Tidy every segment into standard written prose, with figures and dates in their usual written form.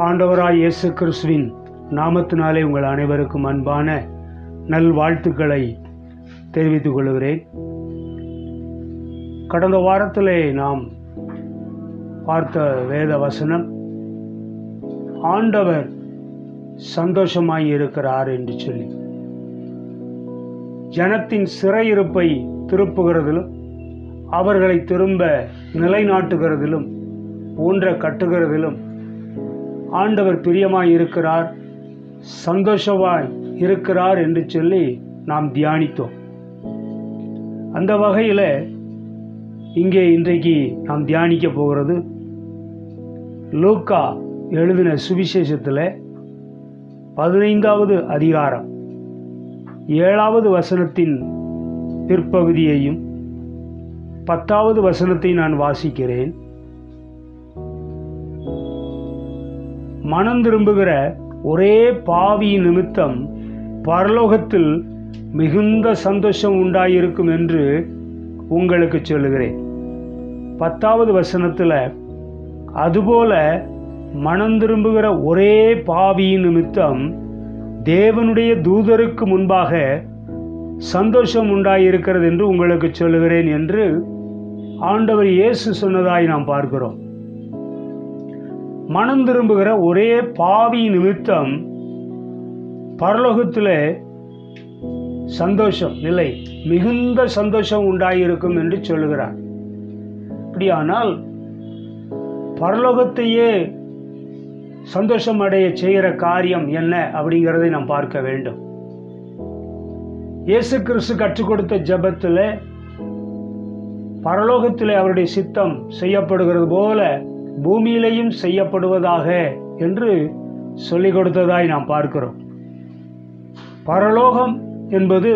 ஆண்டவராய் இயேசு கிறிஸ்துவின் நாமத்தினாலே உங்கள் அனைவருக்கும் அன்பான நல்வாழ்த்துக்களை தெரிவித்துக் கொள்கிறேன். கடந்த வாரத்திலே நாம் பார்த்த வேத வசனம், ஆண்டவர் சந்தோஷமாய் இருக்கிறார் என்று சொல்லி ஜனத்தின் சிறையிருப்பை திருப்புகிறதிலும் அவர்களை திரும்ப நிலைநாட்டுகிறதிலும் ஊன்ற கட்டுகிறதிலும் ஆண்டவர் பிரியமாய் இருக்கிறார், சந்தோஷமாய் இருக்கிறார் என்று சொல்லி நாம் தியானித்தோம். அந்த வகையில் இங்கே இன்றைக்கு நாம் தியானிக்க போகிறது லூக்கா எழுதின சுவிசேஷத்தில் 15வது அதிகாரம் 7வது வசனத்தின் பிற்பகுதியையும் 10வது வசனத்தை நான் வாசிக்கிறேன். மனம் திரும்புகிற ஒரே பாவி நிமித்தம் பரலோகத்தில் மிகுந்த சந்தோஷம் உண்டாயிருக்கும் என்று உங்களுக்கு சொல்லுகிறேன். 10வது வசனத்தில், அதுபோல மனம் திரும்புகிற ஒரே பாவி நிமித்தம் தேவனுடைய தூதருக்கு முன்பாக சந்தோஷம் உண்டாயிருக்கிறது என்று உங்களுக்கு சொல்லுகிறேன் என்று ஆண்டவர் இயேசு சொன்னதாய் நாம் பார்க்கிறோம். மனம் திரும்புகிற ஒரே பாவி நிமித்தம் பரலோகத்தில் சந்தோஷம் இல்லை, மிகுந்த சந்தோஷம் உண்டாயிருக்கும் என்று சொல்லுகிறார். அப்படியானால் பரலோகத்தையே சந்தோஷம் அடைய செய்கிற காரியம் என்ன அப்படிங்கிறதை நாம் பார்க்க வேண்டும். இயேசு கிறிஸ்து கற்றுக் கொடுத்த ஜெபத்தில் பரலோகத்தில் அவருடைய சித்தம் செய்யப்படுகிறது போல பூமியிலையும் செய்யப்படுவதாக என்று சொல்லிக் கொடுத்ததாய் நாம் பார்க்கிறோம். பரலோகம் என்பது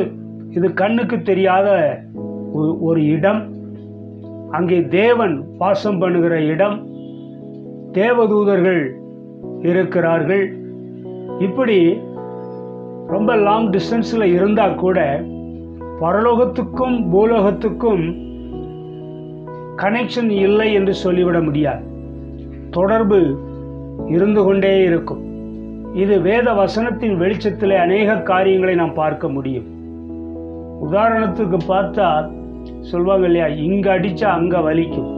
இது கண்ணுக்கு தெரியாத ஒரு இடம். அங்கே தேவன் வாசம் பண்ணுகிற இடம், தேவதூதர்கள் இருக்கிறார்கள். இப்படி ரொம்ப லாங் டிஸ்டன்ஸில் இருந்தால் கூட பரலோகத்துக்கும் பூலோகத்துக்கும் கனெக்ஷன் இல்லை என்று சொல்லிவிட முடியாது. தொடர்பு இருந்து கொண்டே இருக்கும். இது வேத வசனத்தின் வெளிச்சத்திலே அநேக காரியங்களை நாம் பார்க்க முடியும். உதாரணத்துக்கு பார்த்தா சொல்வாங்க இல்லையா, இங்க அடிச்சா அங்க வலிக்கும்,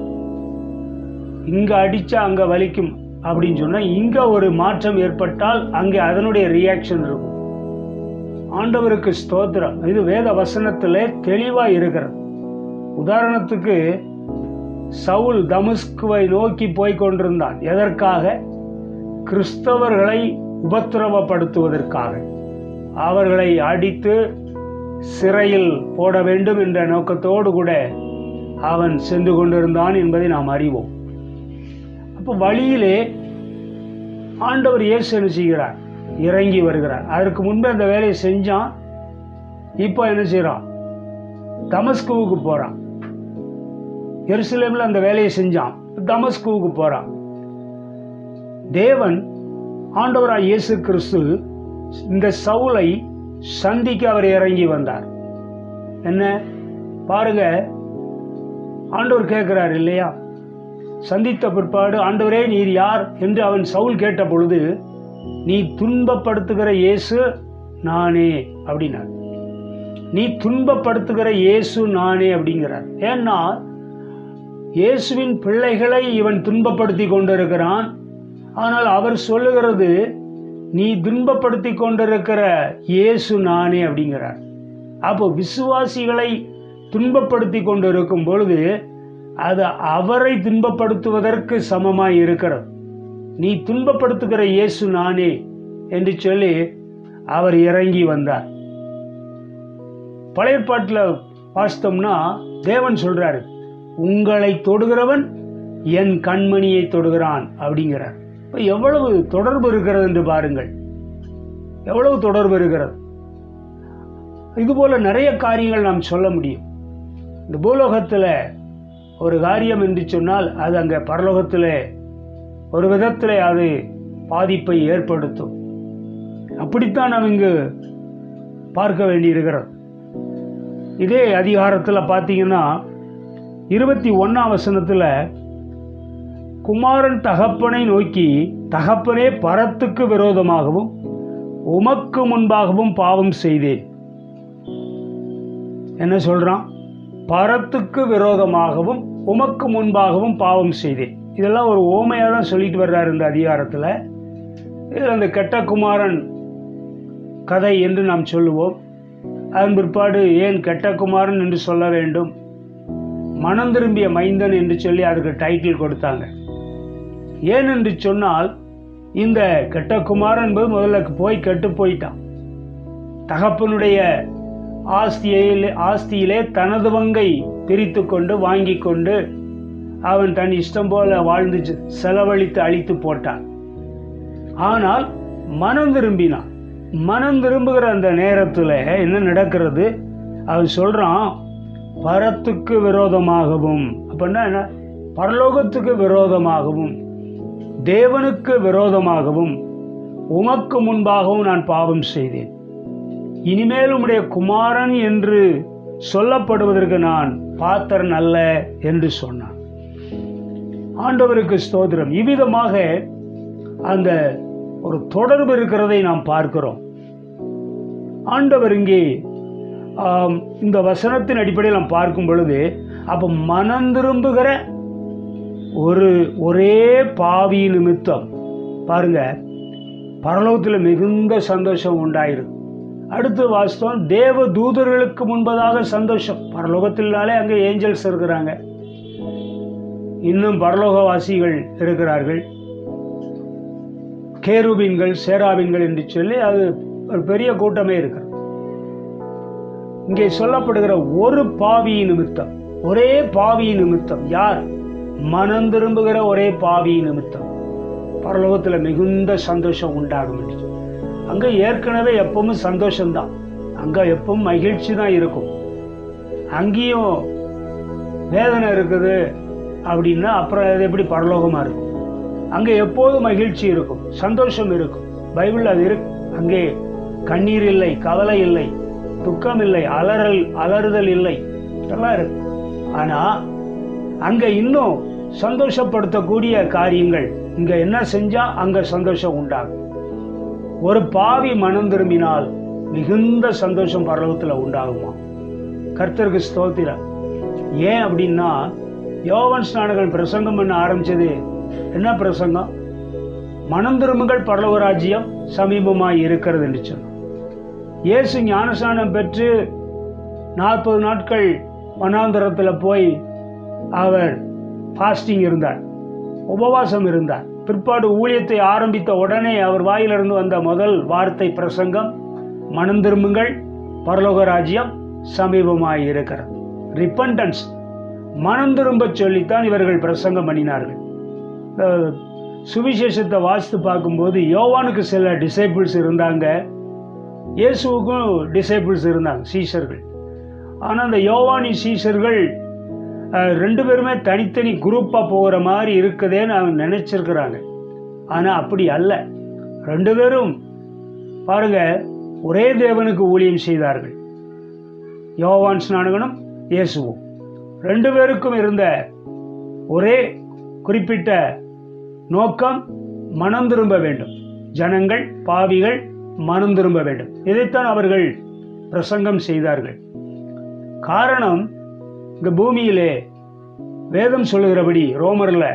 இங்க அடிச்சா அங்க வலிக்கும் அப்படின்னு சொன்னா இங்க ஒரு மாற்றம் ஏற்பட்டால் அங்கே அதனுடைய ரியாக்ஷன் இருக்கும். ஆண்டவருக்கு ஸ்தோத்திரம். இது வேத வசனத்திலே தெளிவா இருக்கிறது. உதாரணத்துக்கு சவுல் தமஸ்குவை நோக்கி போய் கொண்டிருந்தான். எதற்காக? கிறிஸ்தவர்களை உபத்திரவப்படுத்துவதற்காக, அவர்களை அடித்து சிறையில் போட வேண்டும் என்ற நோக்கத்தோடு கூட அவன் சென்று கொண்டிருந்தான் என்பதை நாம் அறிவோம். அப்போ வழியிலே ஆண்டவர் இயேசு என்ன செய்கிறார்? இறங்கி வருகிறார். அதற்கு முன்பே அந்த வேலையை செஞ்சான். இப்போ என்ன செய்யறான்? தமஸ்குவுக்கு போறான். எருசலேமில் அந்த வேலையை செஞ்சான், தமஸ்குவுக்கு போறான். தேவன் ஆண்டவராய் இயேசு கிறிஸ்து இந்த சவுலை சந்திக்க அவர் இறங்கி வந்தார். என்ன பாருங்க, ஆண்டவர் கேட்கிறார் இல்லையா, சந்தித்த பிற்பாடு, ஆண்டவரே நீர் யார் என்று அவன் சவுல் கேட்ட பொழுது, நீ துன்பப்படுத்துகிற இயேசு நானே அப்படின்னார். நீ துன்பப்படுத்துகிற இயேசு நானே அப்படிங்கிறார். ஏன்னா இயேசுவின் பிள்ளைகளை இவன் துன்பப்படுத்தி கொண்டிருக்கிறான். ஆனால் அவர் சொல்லுகிறது, நீ துன்பப்படுத்தி கொண்டிருக்கிற இயேசு நானே அப்படிங்கிறார். அப்போ விசுவாசிகளை துன்பப்படுத்தி கொண்டிருக்கும் பொழுது அது அவரை துன்பப்படுத்துவதற்கு சமமாய் இருக்கிறது. நீ துன்பப்படுத்துகிற இயேசு நானே என்று சொல்லி அவர் இறங்கி வந்தார். பழைய ஏற்பாட்டில் வாசித்தோம்னா தேவன் சொல்றாரு, உங்களை தொடுகிறவன் என் கண்மணியை தொடுகிறான் அப்படிங்கிறார். இப்போ எவ்வளவு தொடர்பு இருக்கிறது என்று பாருங்கள், எவ்வளவு தொடர்பு இருக்கிறது. இதுபோல நிறைய காரியங்கள் நாம் சொல்ல முடியும். இந்த பூலோகத்தில் ஒரு காரியம் என்று சொன்னால் அது அங்கே பரலோகத்தில் ஒரு விதத்தில் அது பாதிப்பை ஏற்படுத்தும். அப்படித்தான் நாம் இங்கு பார்க்க வேண்டியிருக்கிறது. இதே அதிகாரத்தில் பார்த்தீங்கன்னா 21ஆம் வசனத்தில், குமாரன் தகப்பனை நோக்கி, தகப்பனே, பரத்துக்கு விரோதமாகவும் உமக்கு முன்பாகவும் பாவம் செய்தேன். என்ன சொல்றான்? பரத்துக்கு விரோதமாகவும் உமக்கு முன்பாகவும் பாவம் செய்தேன். இதெல்லாம் ஒரு ஓமையாக தான் சொல்லிட்டு வர்றாரு இந்த அதிகாரத்தில். இதில் அந்த கெட்ட குமாரன் கதை என்று நாம் சொல்லுவோம். அதன் பிற்பாடு ஏன் கெட்ட குமாரன் என்று சொல்ல வேண்டும், மனம் திரும்பிய மைந்தன் என்று சொல்லி அதுக்கு டைட்டில் கொடுத்தாங்க. ஏன் என்று சொன்னால், இந்த கெட்ட குமாரன் என்பது முதல்ல போய் கெட்டு போயிட்டான். தகப்பனுடைய ஆஸ்தியிலே தனது பங்கை பிரித்து கொண்டு வாங்கி கொண்டு அவன் தன் இஷ்டம் போல வாழ்ந்து செலவழித்து அழித்து போட்டான். ஆனால் மனம் திரும்பினான். மனம் திரும்புகிற அந்த நேரத்தில் என்ன நடக்கிறது? அவன் சொல்றான், பரத்துக்கு விரோதமாகவும், அப்படின்னா என்ன? பரலோகத்துக்கு விரோதமாகவும் தேவனுக்கு விரோதமாகவும் உமக்கு முன்பாகவும் நான் பாவம் செய்தேன். இனிமேல் உம்முடைய குமாரன் என்று சொல்லப்படுவதற்கு நான் பாத்திரன் அல்ல என்று சொன்னான். ஆண்டவருக்கு ஸ்தோத்திரம். இவ்விதமாக அந்த ஒரு தொடர்பு இருக்கிறதை நாம் பார்க்கிறோம். ஆண்டவர் இங்கே இந்த வசனத்தின் அடிப்படையில் நாம் பார்க்கும் பொழுது, அப்போ மனம் திரும்புகிற ஒரே பாவி நிமித்தம் பாருங்க, பரலோகத்தில் மிகுந்த சந்தோஷம் உண்டாயிருக்கு. அடுத்து வாஸ்தவம், தேவ தூதர்களுக்கு முன்பதாக சந்தோஷம். பரலோகத்தினாலே அங்கே ஏஞ்சல்ஸ் இருக்கிறாங்க, இன்னும் பரலோகவாசிகள் இருக்கிறார்கள், கேருபீன்கள் சேராபீன்கள் என்று சொல்லி அது ஒரு பெரிய கூட்டமே இருக்கிறது. இங்கே சொல்லப்படுகிற ஒரு பாவி நிமித்தம், ஒரே பாவி நிமித்தம், யார்? மனம் திரும்புகிற ஒரே பாவி நிமித்தம் பரலோகத்தில் மிகுந்த சந்தோஷம் உண்டாகும் என்று. அங்கே ஏற்கனவே எப்பவும் சந்தோஷம்தான், அங்கே எப்பவும் மகிழ்ச்சி தான் இருக்கும். அங்கேயும் வேதனை இருக்குது அப்படின்னா அப்புறம் அது எப்படி பரலோகமாக இருக்கும்? அங்கே எப்போதும் மகிழ்ச்சி இருக்கும், சந்தோஷம் இருக்கும். பைபிள் அது இருக்கு. அங்கே கண்ணீர் இல்லை, கவலை இல்லை, துக்கம் இல்லை, அலறுதல் இல்லை, இதெல்லாம் இருக்கு. ஆனால் அங்கே இன்னும் சந்தோஷப்படுத்தக்கூடிய காரியங்கள், இங்கே என்ன செஞ்சால் அங்கே சந்தோஷம் உண்டாகும். ஒரு பாவி மனம் திரும்பினால் மிகுந்த சந்தோஷம் பரலோகத்தில் உண்டாகுமா? கர்த்தருக்கு ஸ்தோத்திரம். ஏன் அப்படின்னா, யோவான் ஸ்நானகன் பிரசங்கம் பண்ண ஆரம்பிச்சது என்ன பிரசங்கம்? மனம் திரும்புங்கள், பரலோக ராஜ்யம் சமீபமாய் இருக்கிறது என்று சொன்னார். இயேசு ஞானஸ்நானம் பெற்று 40 நாட்கள் வனாந்தரத்தில் போய் அவர் ஃபாஸ்டிங் இருந்தார், உபவாசம் இருந்தார். பிற்பாடு ஊழியத்தை ஆரம்பித்த உடனே அவர் வாயிலிருந்து வந்த முதல் வார்த்தை பிரசங்கம், மனம் திரும்புங்கள், பரலோக ராஜ்யம் சமீபமாய் இருக்கிறது. ரிப்பன்டன்ஸ், மனம் திரும்ப சொல்லித்தான் இவர்கள் பிரசங்கம் பண்ணினார்கள். சுவிசேஷத்தை வாசித்து பார்க்கும்போது யோவானுக்கு சில டிசைபிள்ஸ் இருந்தாங்க, இயேசுவுக்கும் டிசைபிள்ஸ் இருந்தாங்க, சீஷர்கள். ஆனால் அந்த யோவானின் சீஷர்கள் 2 பேருமே தனித்தனி குரூப்பாக போகிற மாதிரி இருக்குதேன்னு அவங்க நினைச்சிருக்கிறாங்க. ஆனால் அப்படி அல்ல. 2 பேரும் பாருங்க ஒரே தேவனுக்கு ஊழியம் செய்தார்கள். யோவான் ஸ்நானகனும் இயேசுவும் 2 பேருக்கும் இருந்த ஒரே குறிப்பிட்ட நோக்கம், மனம் திரும்ப வேண்டும். ஜனங்கள், பாவிகள் மனம் திரும்ப வேண்டும். இதைத்தான் அவர்கள் பிரசங்கம் செய்தார்கள். காரணம், இந்த பூமியிலே வேதம் சொல்லுகிறபடி ரோமர்ல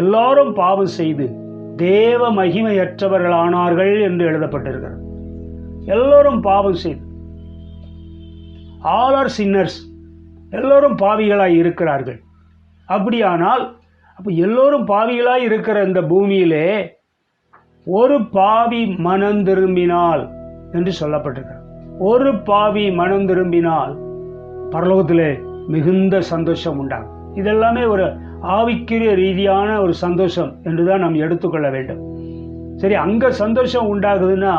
எல்லாரும் பாவம் செய்து தேவ மகிமையற்றவர்களானார்கள் என்று எழுதப்பட்டிருக்கிறது. எல்லோரும் பாவம் செய்து, ஆல் ஆர் சின்னர்ஸ், எல்லோரும் பாவிகளாய் இருக்கிறார்கள். அப்படியானால் அப்போ எல்லோரும் பாவிகளாய் இருக்கிற இந்த பூமியிலே ஒரு பாவி மனம் திரும்பினால் என்று சொல்லப்பட்டிருக்கிறது. ஒரு பாவி மனம் திரும்பினால் பரலோகத்திலே மிகுந்த சந்தோஷம் உண்டாகும். இதெல்லாமே ஒரு ஆவிக்குரிய ரீதியான ஒரு சந்தோஷம் என்றுதான் நாம் எடுத்துக்கொள்ள வேண்டும். சரி, அங்க சந்தோஷம் உண்டாகுதுன்னா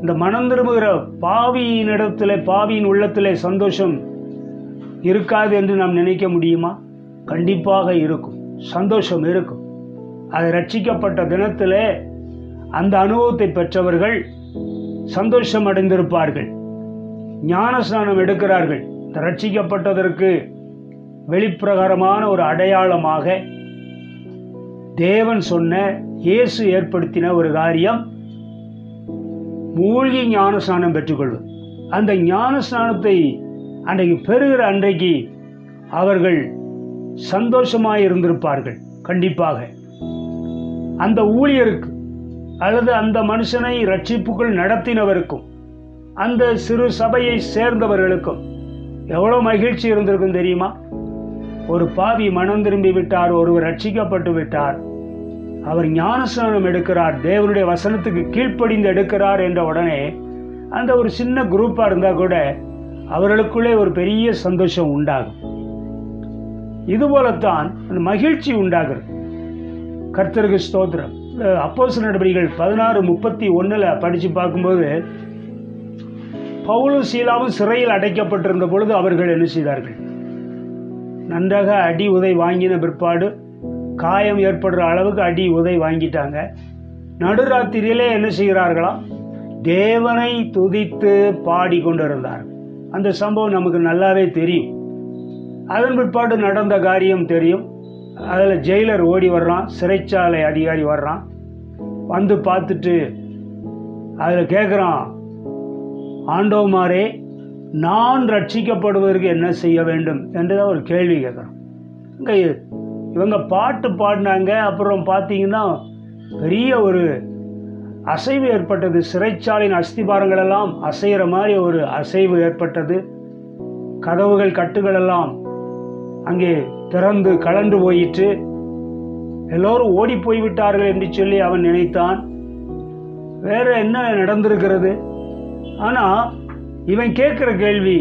இந்த மனம் திரும்புகிற பாவியினிடத்துல, பாவியின் உள்ளத்திலே சந்தோஷம் இருக்காது என்று நாம் நினைக்க முடியுமா? கண்டிப்பாக இருக்கும், சந்தோஷம் இருக்கும். அது ரட்சிக்கப்பட்ட தினத்திலே அந்த அனுபவத்தை பெற்றவர்கள் சந்தோஷம் அடைந்திருப்பார்கள். ஞானஸ்நானம் எடுக்கிறார்கள். ரட்சிக்கப்பட்டதற்கு வெளிப்பிரகாரமான ஒரு அடையாளமாக தேவன் சொன்ன, இயேசு ஏற்படுத்தின ஒரு காரியம் மூழ்கி ஞானஸ்நானம் பெற்றுக்கொள்வது. அந்த ஞானஸ்நானத்தை அன்றைக்கு பெறுகிற அன்றைக்கு அவர்கள் சந்தோஷமாய் இருந்திருப்பார்கள். கண்டிப்பாக அந்த ஊழியருக்கு அல்லது அந்த மனுஷனை ரட்சிப்புக்குள் நடத்தினவருக்கும் அந்த சிறு சபையை சேர்ந்தவர்களுக்கும் எவ்வளோ மகிழ்ச்சி இருந்திருக்கும் தெரியுமா? ஒரு பாவி மனம் திரும்பி விட்டார், ஒருவர் ரட்சிக்கப்பட்டு விட்டார், அவர் ஞானஸ்நானம் எடுக்கிறார், தேவனுடைய வசனத்துக்கு கீழ்ப்படிந்து எடுக்கிறார் என்ற உடனே அந்த ஒரு சின்ன குரூப்பாக இருந்தால் கூட அவர்களுக்குள்ளே ஒரு பெரிய சந்தோஷம் உண்டாகும். இதுபோலத்தான் அந்த மகிழ்ச்சி உண்டாகிறது. கர்த்தருக்கு ஸ்தோத்திரம். அப்போஸ்தலர் நடபடிகள் 16:31 படித்து பார்க்கும்போது, பவுலும் சீலாவும் சிறையில் அடைக்கப்பட்டிருந்த பொழுது அவர்கள் என்ன செய்தார்கள்? நன்றாக அடி உதை வாங்கின பிற்பாடு காயம் ஏற்படுற அளவுக்கு அடி உதை வாங்கிட்டாங்க. நடுராத்திரியிலே என்ன செய்கிறார்களாம்? தேவனை துதித்து பாடி கொண்டிருந்தார். அந்த சம்பவம் நமக்கு நல்லாவே தெரியும். அதன் பிற்பாடு நடந்த காரியம் தெரியும். அதில் ஜெயிலர் ஓடி வர்றான், சிறைச்சாலை அதிகாரி வர்றான், வந்து பார்த்துட்டு அதில் கேட்குறான், ஆண்டவமாரே, நான் ரட்சிக்கப்படுவதற்கு என்ன செய்ய வேண்டும் என்றுதான் ஒரு கேள்வி கேட்குறான். இங்கே இவங்க பாட்டு பாடினாங்க. அப்புறம் பார்த்தீங்கன்னா பெரிய ஒரு அசைவு ஏற்பட்டது. சிறைச்சாலையின் அஸ்திபாரங்கள் எல்லாம் அசைகிற மாதிரி ஒரு அசைவு ஏற்பட்டது. கதவுகள் கட்டுகள் எல்லாம் அங்கே திறந்து கலண்டு போயிற்று. எல்லோரும் ஓடி போய்விட்டார்கள் என்று சொல்லி அவன் நினைத்தான். வேற என்ன நடந்திருக்கிறது? ஆனால் இவன் கேட்குற கேள்வி,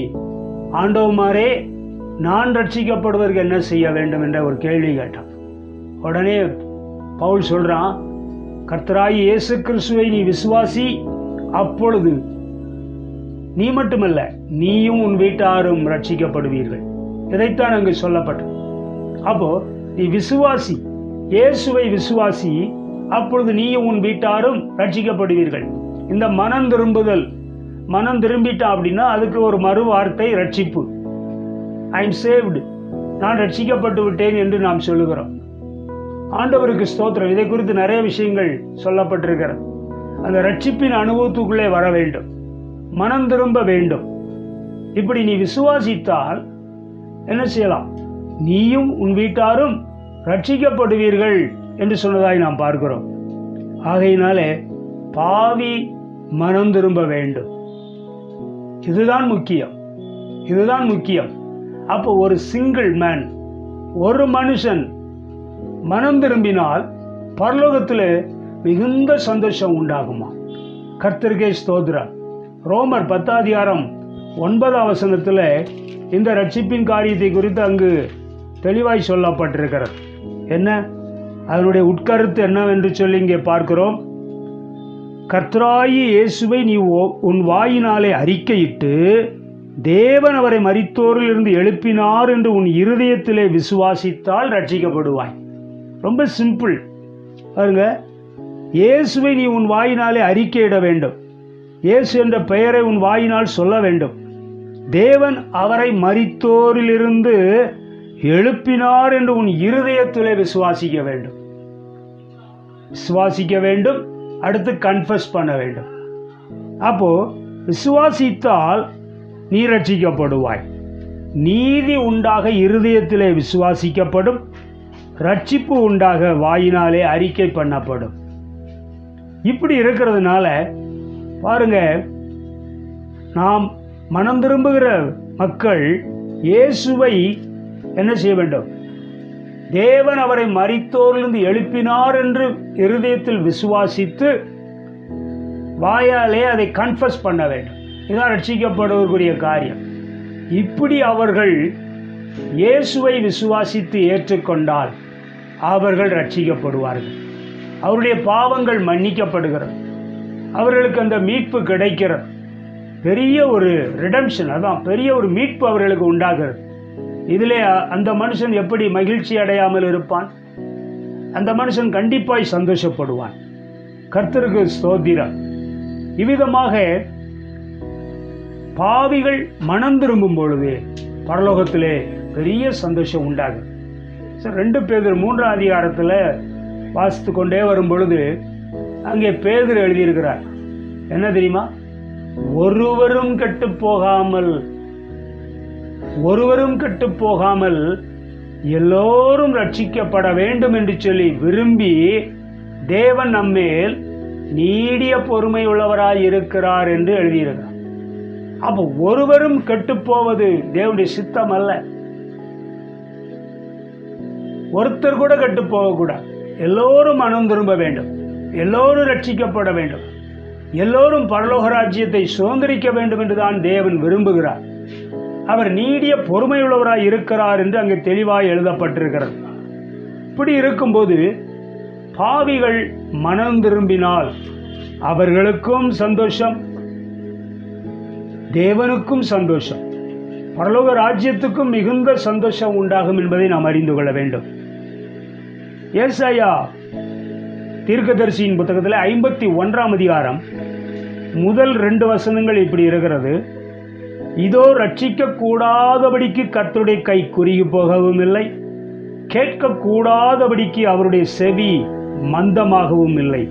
ஆண்டவமாரே, நான் ரட்சிக்கப்படுவதற்கு என்ன செய்ய வேண்டும் என்ற ஒரு கேள்வி கேட்டான். உடனே பவுல் சொல்றான், கர்த்தராகி இயேசு கிறிஸ்துவை நீ விசுவாசி, அப்பொழுது நீ மட்டுமல்ல, நீயும் உன் வீட்டாரும் ரட்சிக்கப்படுவீர்கள். இதைத்தான் அங்கு சொல்லப்பட்டது. அப்போ நீ விசுவாசி, இயேசுவை விசுவாசி, அப்பொழுது நீயும் உன் வீட்டாரும் ரட்சிக்கப்படுவீர்கள். இந்த மனம் திரும்புதல், மனம் திரும்பிட்டான் அப்படின்னா அதுக்கு ஒரு மறு வார்த்தை ரட்சிப்பு. ஐ எம் சேவ்டு, நான் ரட்சிக்கப்பட்டு விட்டேன் என்று நாம் சொல்லுகிறோம். ஆண்டவருக்கு ஸ்தோத்திரம். இதை குறித்து நிறைய விஷயங்கள் சொல்லப்பட்டிருக்கிறது. அந்த ரட்சிப்பின் அனுபவத்துக்குள்ளே வர வேண்டும், மனம் திரும்ப வேண்டும். இப்படி நீ விசுவாசித்தால் என்ன செய்யலாம்? நீயும் உன் வீட்டாரும் ரட்சிக்கப்படுவீர்கள் என்று சொன்னதாய் நாம் பார்க்கிறோம். ஆகையினாலே பாவி மனம் திரும்ப வேண்டும். இதுதான் முக்கியம், இதுதான் முக்கியம். அப்போ ஒரு சிங்கிள் மேன், ஒரு மனுஷன் மனம் திரும்பினால் பரலோகத்தில் மிகுந்த சந்தோஷம் உண்டாகுமா? கர்த்தருக்கே ஸ்தோத்திரம். ரோமர் 10:9 இந்த ரட்சிப்பின் காரியத்தை குறித்து அங்கு தெளிவாய் சொல்லப்பட்டிருக்கிறது. என்ன அதனுடைய உட்கருத்து என்னவென்று சொல்லி இங்கே பார்க்கிறோம். கர்த்தராகிய இயேசுவை நீ உன் வாயினாலே அறிக்கையிட்டு தேவன் அவரை மரித்தோரில் இருந்து எழுப்பினார் என்று உன் இருதயத்திலே விசுவாசித்தால் ரட்சிக்கப்படுவாய். ரொம்ப சிம்பிள் பாருங்க. இயேசுவை நீ உன் வாயினாலே அறிக்கையிட வேண்டும். இயேசு என்ற பெயரை உன் வாயினால் சொல்ல வேண்டும். தேவன் அவரை மரித்தோரிலிருந்து எழுப்பினார் என்று உன் இருதயத்திலே விசுவாசிக்க வேண்டும். விசுவாசிக்க வேண்டும், அடுத்து கன்ஃபஸ் பண்ண வேண்டும். அப்போ விசுவாசித்தால் நீ ரட்சிக்கப்படுவாய். நீதி உண்டாக இருதயத்திலே விசுவாசிக்கப்படும், ரட்சிப்பு உண்டாக வாயினாலே அறிக்கை பண்ணப்படும். இப்படி இருக்கிறதுனால பாருங்க, நாம் மனம் திரும்புகிற மக்கள் இயேசுவை என்ன செய்ய வேண்டும்? தேவன் அவரை மரித்தோரிலிருந்து எழுப்பினார் என்று இருதயத்தில் விசுவாசித்து வாயாலே அதை கன்ஃபஸ் பண்ண வேண்டும். இதுதான் ரட்சிக்கப்படுவதற்குரிய காரியம். இப்படி அவர்கள் இயேசுவை விசுவாசித்து ஏற்றுக்கொண்டால் அவர்கள் ரட்சிக்கப்படுவார்கள். அவருடைய பாவங்கள் மன்னிக்கப்படுகிறது, அவர்களுக்கு அந்த மீட்பு கிடைக்கிறது. பெரிய ஒரு ரிடம்ஷன், அதான் பெரிய ஒரு மீட்பு அவர்களுக்கு உண்டாகிறது. இதிலே அந்த மனுஷன் எப்படி மகிழ்ச்சி அடையாமல் இருப்பான்? அந்த மனுஷன் கண்டிப்பாய் சந்தோஷப்படுவான். கர்த்தருக்கு ஸ்தோத்திரம். இவ்விதமாக பாவிகள் மனம் திரும்பும் பொழுது பரலோகத்திலே பெரிய சந்தோஷம் உண்டாகும். 2 பேதுரு 3 வாசித்து கொண்டே வரும் பொழுது அங்கே பேதுரு எழுதியிருக்கிறார். என்ன தெரியுமா? ஒருவரும் கெட்டு போகாமல் எல்லோரும் ரட்சிக்கப்பட வேண்டும் என்று சொல்லி விரும்பி தேவன் நம்மேல் நீடிய பொறுமை உள்ளவராய் இருக்கிறார் என்று எழுதியிருக்கிறார். அப்போ ஒருவரும் கெட்டுப்போவது தேவனுடைய சித்தம் அல்ல. ஒருத்தர் கூட கெட்டு போகக்கூடாது. எல்லோரும் மனம் திரும்ப வேண்டும், எல்லோரும் ரட்சிக்கப்பட வேண்டும், எல்லோரும் பரலோக ராஜ்யத்தை சுதந்திரிக்க வேண்டும் என்றுதான் தேவன் விரும்புகிறார். அவர் நீடிய பொறுமையுள்ளவராய் இருக்கிறார் என்று அங்கே தெளிவாய் எழுதப்பட்டிருக்கிறது. இப்படி இருக்கும்போது பாவிகள் மனம் திரும்பினால் அவர்களுக்கும் சந்தோஷம், தேவனுக்கும் சந்தோஷம், பரலோக ராஜ்யத்துக்கும் மிகுந்த சந்தோஷம் உண்டாகும் என்பதை நாம் அறிந்து கொள்ள வேண்டும். ஏசாயா தீர்க்கதரிசியின் புத்தகத்தில் 51ஆம் அதிகாரம் முதல் 2 வசனங்கள் இப்படி இருக்கிறது. இதோ ரட்சிக்க கூடாதபடிக்கு கர்த்தருடைய கை குறுகி போகவும் இல்லை, கேட்க கூடாதபடிக்கு அவருடைய செவி மந்தமாகவும் இல்லை.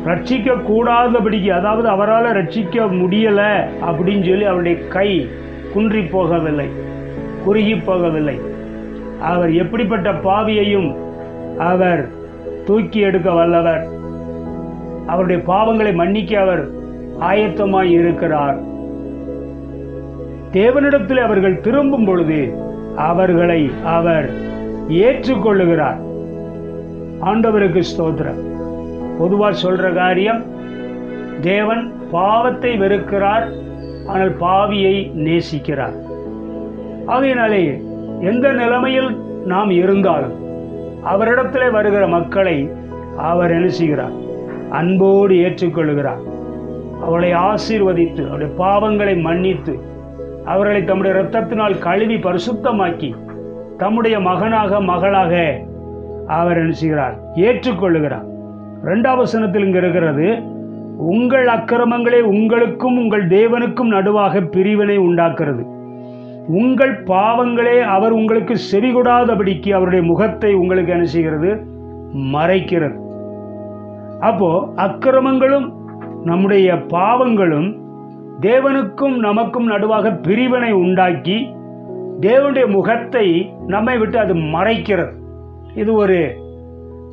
ரட்சிக்க கூடாதபடிக்கு, அதாவது அவரால் ரட்சிக்க முடியல அப்படின்னு சொல்லி அவருடைய கை குன்றி போகவில்லை, குறுகி போகவில்லை. அவர் எப்படிப்பட்ட பாவியையும் அவர் தூக்கி எடுக்க வல்லவர். அவருடைய பாவங்களை மன்னிக்க அவர் ஆயத்தமாய் இருக்கிறார். தேவனிடத்தில் அவர்கள் திரும்பும் பொழுது அவர்களை அவர் ஏற்றுக்கொள்ளுகிறார். ஆண்டவருக்கு ஸ்தோத்திரம். பொதுவா சொல்ற காரியம், தேவன் பாவத்தை வெறுக்கிறார், ஆனால் பாவியை நேசிக்கிறார். ஆகையினாலே எந்த நிலைமையில் நாம் இருந்தாலும் அவரிடத்தில் வருகிற மக்களை அவர் என்ன செய்கிறார்? அன்போடு ஏற்றுக்கொள்கிறார். அவளை ஆசீர்வதித்து அவருடைய பாவங்களை மன்னித்து அவர்களை தம்முடைய இரத்தத்தினால் கழுவி பரிசுத்தமாக்கி தம்முடைய மகனாக மகளாக அவர் என்ன செய்கிறார்? ஏற்றுக்கொள்ளுகிறார். 2ஆம் வசனத்தில் இங்கு இருக்கிறது, உங்கள் அக்கிரமங்களே உங்களுக்கும் உங்கள் தேவனுக்கும் நடுவாக பிரிவினை உண்டாக்குறது, உங்கள் பாவங்களே அவர் உங்களுக்கு செவிகொடாதபடிக்கு அவருடைய முகத்தை உங்களுக்கு என்ன செய்கிறது? மறைக்கிறது. அப்போ அக்கிரமங்களும் நம்முடைய பாவங்களும் தேவனுக்கும் நமக்கும் நடுவாக பிரிவினை உண்டாக்கி தேவனுடைய முகத்தை நம்மை விட்டு அது மறைக்கிறது. இது ஒரு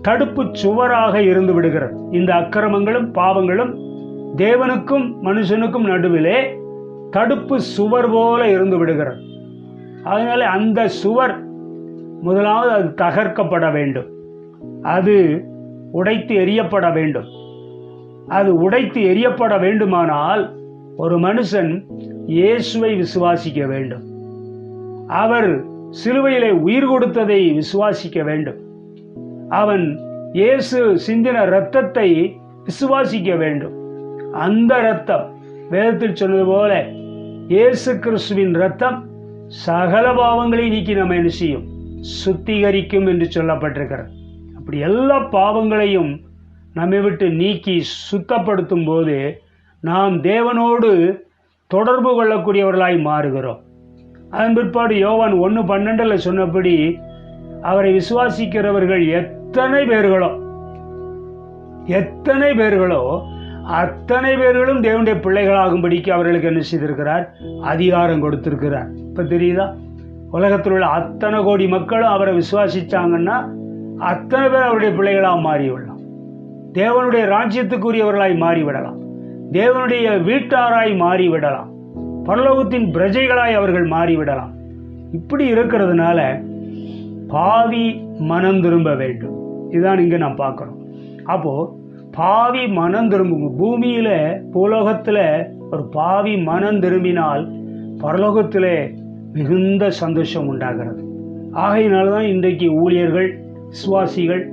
தடுப்பு சுவராக இருந்து விடுகிறது. இந்த அக்கிரமங்களும் பாவங்களும் தேவனுக்கும் மனுஷனுக்கும் நடுவிலே தடுப்பு சுவர் போல இருந்து விடுகிறது. அதனால அந்த சுவர் முதலாவது அது தகர்க்கப்பட வேண்டும், அது உடைத்து எரியப்பட வேண்டும். அது உடைத்து எரியப்பட வேண்டுமானால் ஒரு மனுஷன் இயேசுவை விசுவாசிக்க வேண்டும். அவர் சிலுவையிலே உயிர் கொடுத்ததை விசுவாசிக்க வேண்டும். அவன் இயேசு சிந்தின இரத்தத்தை விசுவாசிக்க வேண்டும். அந்த இரத்தம் வேதத்தில் சொன்னது போல இயேசு கிறிஸ்துவின் இரத்தம் சகல பாவங்களை நீக்கி நம்ம என்ன செய்யும்? சுத்திகரிக்கும் என்று சொல்லப்பட்டிருக்கிறது. அப்படி எல்லா பாவங்களையும் நம்மை விட்டு நீக்கி சுத்தப்படுத்தும் போது நாம் தேவனோடு தொடர்பு கொள்ளக்கூடியவர்களாய் மாறுகிறோம். அதன் பிற்பாடு யோவான் 1:12 சொன்னபடி அவரை விசுவாசிக்கிறவர்கள் எத்தனை பேர்களோ அத்தனை பேர்களும் தேவனுடைய பிள்ளைகளாகும்படிக்கு அவர்களுக்கு என்ன செய்திருக்கிறார்? அதிகாரம் கொடுத்திருக்கிறார். இப்ப தெரியுதா? உலகத்தில் உள்ள அத்தனை கோடி மக்களும் அவரை விசுவாசிச்சாங்கன்னா அத்தனை பேர் அவருடைய பிள்ளைகளாக மாறிவிடலாம், தேவனுடைய ராஜ்யத்துக்குரியவர்களாய் மாறிவிடலாம், தேவனுடைய வீட்டாராய் மாறிவிடலாம், பரலோகத்தின் பிரஜைகளாய் அவர்கள் மாறிவிடலாம். இப்படி இருக்கிறதுனால பாவி மனம் திரும்ப வேண்டும். இதுதான் இங்க நாம் பார்க்கிறோம். அப்போ பாவி மனம் திரும்பும் பூமியில, பூலோகத்துல ஒரு பாவி மனம் திரும்பினால் பரலோகத்திலே மிகுந்த சந்தோஷம் உண்டாகிறது. ஆகையினால்தான் இன்றைக்கு ஊழியர்கள், விசுவாசிகள்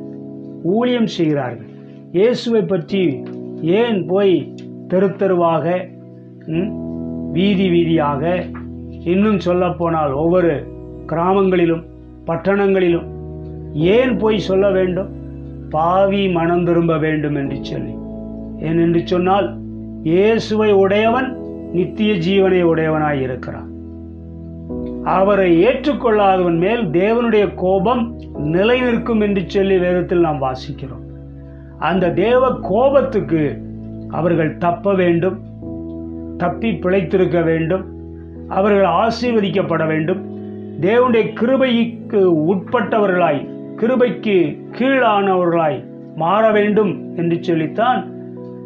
ஊழியம் செய்கிறார்கள். இயேசுவை பற்றி ஏன் போய் தெரு தெருவாக, வீதி வீதியாக, இன்னும் சொல்ல போனால் ஒவ்வொரு கிராமங்களிலும் பட்டணங்களிலும் ஏன் போய் சொல்ல வேண்டும்? பாவி மனம் திரும்ப வேண்டும் என்று சொல்லி. ஏனென்று சொன்னால் இயேசுவை உடையவன் நித்திய ஜீவனை உடையவனாய் இருக்கிறான். அவரை ஏற்றுக்கொள்ளாதவன் மேல் தேவனுடைய கோபம் நிலை நிற்கும் என்று சொல்லி வேதத்தில் நாம் வாசிக்கிறோம். அந்த தேவ கோபத்துக்கு அவர்கள் தப்ப வேண்டும், தப்பி பிழைத்திருக்க வேண்டும், அவர்கள் ஆசீர்வதிக்கப்பட வேண்டும், தேவனுடைய கிருபைக்கு உட்பட்டவர்களாய், கிருபைக்கு கீழானவர்களாய் மாற வேண்டும் என்று சொல்லித்தான்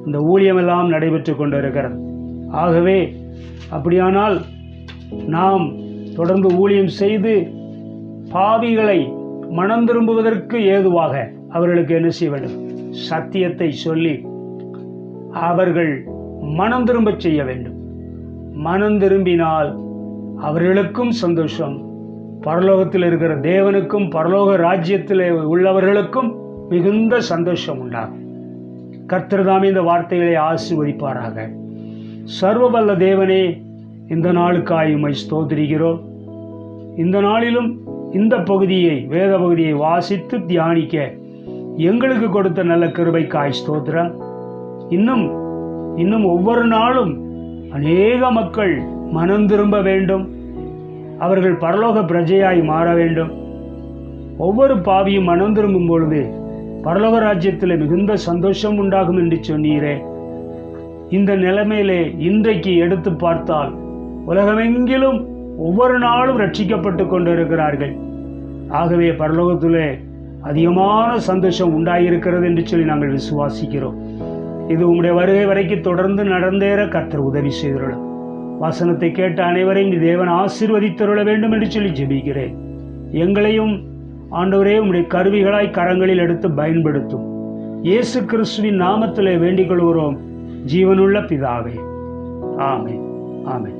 இந்த ஊழியமெல்லாம் நடைபெற்று கொண்டிருக்கிறது. ஆகவே அப்படியானால் நாம் தொடர்ந்து ஊழியம் செய்து பாவிகளை மனம் திரும்புவதற்கு ஏதுவாக அவர்களுக்கு என்ன செய்ய வேண்டும்? சத்தியத்தை சொல்லி அவர்கள் மனம் திரும்ப செய்ய வேண்டும். மனம் திரும்பினால் அவர்களுக்கும் சந்தோஷம், பரலோகத்தில் இருக்கிற தேவனுக்கும் பரலோக ராஜ்யத்தில் உள்ளவர்களுக்கும் மிகுந்த சந்தோஷம் உண்டாகும். கர்த்தர் தாமே இந்த வார்த்தைகளை ஆசீர்வதிப்பாராக. சர்வவல்ல தேவனே, இந்த நாளுக்காய் உம்மை ஸ்தோத்திரிக்கிறோம். இந்த நாளிலும் இந்த பகுதியை, வேத பகுதியை வாசித்து தியானிக்க எங்களுக்கு கொடுத்த நல்ல கிருபைக்காய் ஸ்தோத்திரம். இன்னும் ஒவ்வொரு நாளும் அநேக மக்கள் மனம் திரும்ப வேண்டும், அவர்கள் பரலோக பிரஜையாய் மாற வேண்டும். ஒவ்வொரு பாவியும் மனம் திரும்பும் பொழுது பரலோக ராஜ்யத்தில் மிகுந்த சந்தோஷம் உண்டாகும் என்று சொன்னீரே. இந்த நிலைமையிலே இன்றைக்கு எடுத்து பார்த்தால் உலகமெங்கிலும் ஒவ்வொரு நாளும் ரட்சிக்கப்பட்டு கொண்டிருக்கிறார்கள். ஆகவே பரலோகத்திலே அதிகமான சந்தோஷம் உண்டாயிருக்கிறது என்று சொல்லி நாங்கள் விசுவாசிக்கிறோம். இது உம்முடைய வருகை வரைக்கும் தொடர்ந்து நடந்தேற கர்த்தர் உதவி செய்துள்ள வசனத்தை கேட்ட அனைவரையும் தேவன் ஆசீர்வதித்தருள வேண்டும் என்று சொல்லி ஜெபிக்கிறேன். எங்களையும் ஆண்டவரே உம்முடைய கருவிகளாய் கரங்களில் எடுத்து பயன்படுத்தும். இயேசு கிறிஸ்துவின் நாமத்திலே வேண்டிக் கொள்கிறோம், ஜீவனுள்ள பிதாவே. ஆமென், ஆமென்.